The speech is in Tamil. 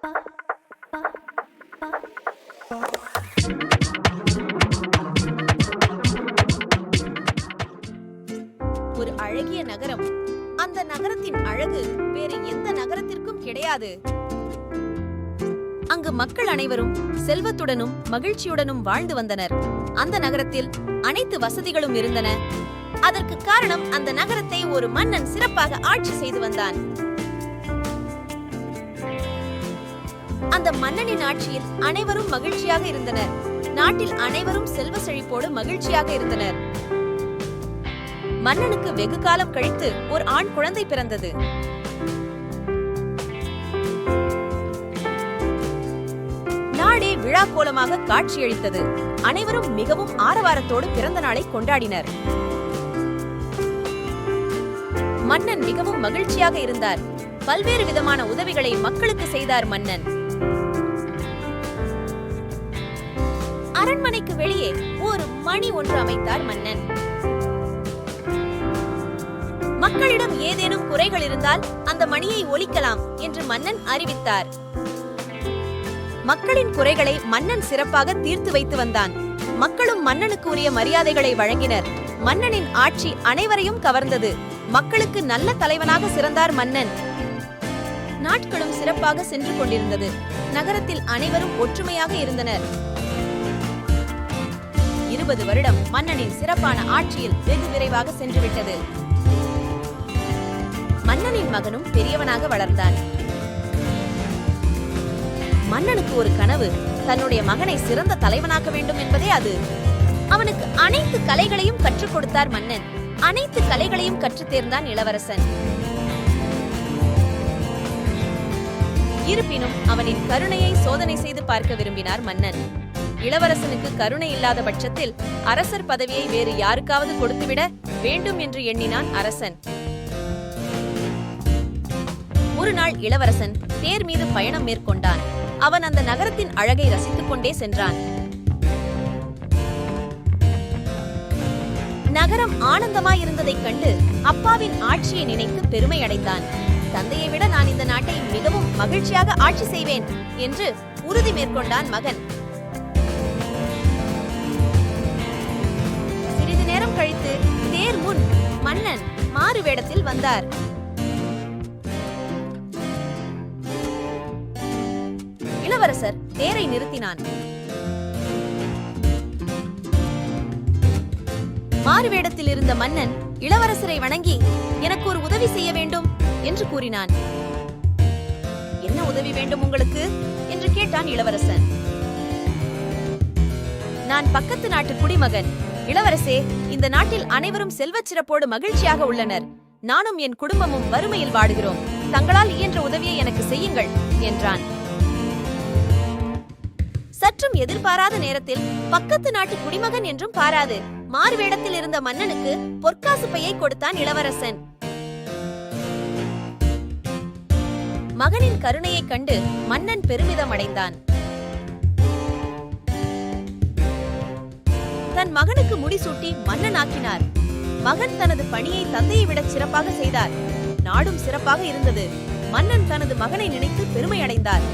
ஒரு அழகிய நகரம். அந்த நகரத்தின் அழகு வேறு எந்த நகரத்திற்கும் கிடையாது. அங்கு மக்கள் அனைவரும் செல்வத்துடனும் மகிழ்ச்சியுடனும் வாழ்ந்து வந்தனர். அந்த நகரத்தில் அனைத்து வசதிகளும் இருந்தன. அதற்கு காரணம் அந்த நகரத்தை ஒரு மன்னன் சிறப்பாக ஆட்சி செய்து வந்தான். அந்த மன்னனின் ஆட்சியில் அனைவரும் மகிழ்ச்சியாக இருந்தனர். நாட்டில் அனைவரும் செல்வ செழிப்போடு மகிழ்ச்சியாக இருந்தனர். மன்னனுக்கு வெகு காலம் கழித்து ஒரு ஆண் குழந்தை பிறந்தது. நாடே விழா கோலமாக காட்சியளித்தது. அனைவரும் மிகவும் ஆரவாரத்தோடு பிறந்த நாளை கொண்டாடினர். மன்னன் மிகவும் மகிழ்ச்சியாக இருந்தார். பல்வேறு விதமான உதவிகளை மக்களுக்கு செய்தார் மன்னன். அரண்மனைக்கு வெளியே ஒரு மணி ஒன்று அமைத்தார் மன்னன். மக்களிடம் ஏதேனும் குறைகள் இருந்தால் அந்த மணியை ஒலிக்கலாம் என்று மன்னன் அறிவித்தார். மக்களின் குறைகளை மன்னன் சிறப்பாக தீர்த்து வைத்து வந்தான். மக்களும் மன்னனுக்கு உரிய மரியாதைகளை வழங்கினர். மன்னனின் ஆட்சி அனைவரையும் கவர்ந்தது. மக்களுக்கு நல்ல தலைவனாக சிறந்தார் மன்னன். நாட்களும் சிறப்பாக சென்று கொண்டிருந்தது. நகரத்தில் அனைவரும் ஒற்றுமையாக இருந்தனர். 20 வருடம் மன்னனின் சிறப்பான ஆட்சியில் வெகு விரைவாக சென்றுவிட்டது. மன்னனின் மகனும் பெரியவனாக வளர்ந்தான். மன்னனுக்கு ஒரு கனவு, தன்னுடைய மகனை சிறந்த தலைவனாக்க வேண்டும் என்பதே அது. அவனுக்கு அனைத்து கலைகளையும் கற்றுக் கொடுத்தார் மன்னன். அனைத்து கலைகளையும் கற்றுத் தேர்ந்தான் இளவரசன். இருப்பினும் அவனின் கருணையை சோதனை செய்து பார்க்க விரும்பினார் மன்னன். இளவரசனுக்கு கருணை இல்லாத பட்சத்தில் அரசர் பதவியை வேறு யாருக்காவது கொடுத்துவிட வேண்டும் என்று எண்ணினான் அரசன். ஒரு நாள் இளவரசன் தேர் மீது பயணம் மேற்கொண்டான். அவன் அந்த நகரத்தின் அழகை ரசித்துக் கொண்டே சென்றான். நகரம் ஆனந்தமாயிருந்ததைக் கண்டு அப்பாவின் ஆட்சியை நினைத்து பெருமை அடைந்தான். தந்தையை விட நான் இந்த நாட்டை மிகவும் மகிழ்ச்சியாக ஆட்சி செய்வேன் என்று உறுதி மேற்கொண்டான் மகன். சிறிது நேரம் கழித்து தேர் முன் மன்னன் மாறு வேடத்தில் வந்தார். இளவரசர் தேரை நிறுத்தினான். மாறுவேடத்தில் இருந்த மன்னன் இளவரசரை வணங்கி, எனக்கு ஒரு உதவி செய்ய வேண்டும் என்று கூறினான். என்ன உதவி வேண்டும் உங்களுக்கு என்று கேட்டான் இளவரசன். நான் பக்கத்து நாட்டு குடிமகன். இளவரசே, இந்த நாட்டில் அனைவரும் செல்வச் சிறப்போடு மகிழ்ச்சியாக உள்ளனர். நானும் என் குடும்பமும் வறுமையில் வாடுகிறோம். தங்களால் இயன்ற உதவியை எனக்கு செய்யுங்கள் என்றான். சற்றும் எதிர்பாராத நேரத்தில் பக்கத்து நாட்டு குடிமகன் என்றும் பாராது மாறுவேடத்தில் இருந்த மன்னனுக்கு பொற்காசு பையை கொடுத்தான் இளவரசன். மகனின் கருணையை கண்டு மன்னன் பெருமிதம் அடைந்தான். தன் மகனுக்கு முடிசூட்டி மன்னன் ஆக்கினார். மகன் தனது பணியை தந்தையை விட சிறப்பாக செய்தார். நாடும் சிறப்பாக இருந்தது. மன்னன் தனது மகனை நினைத்து பெருமை அடைந்தார்.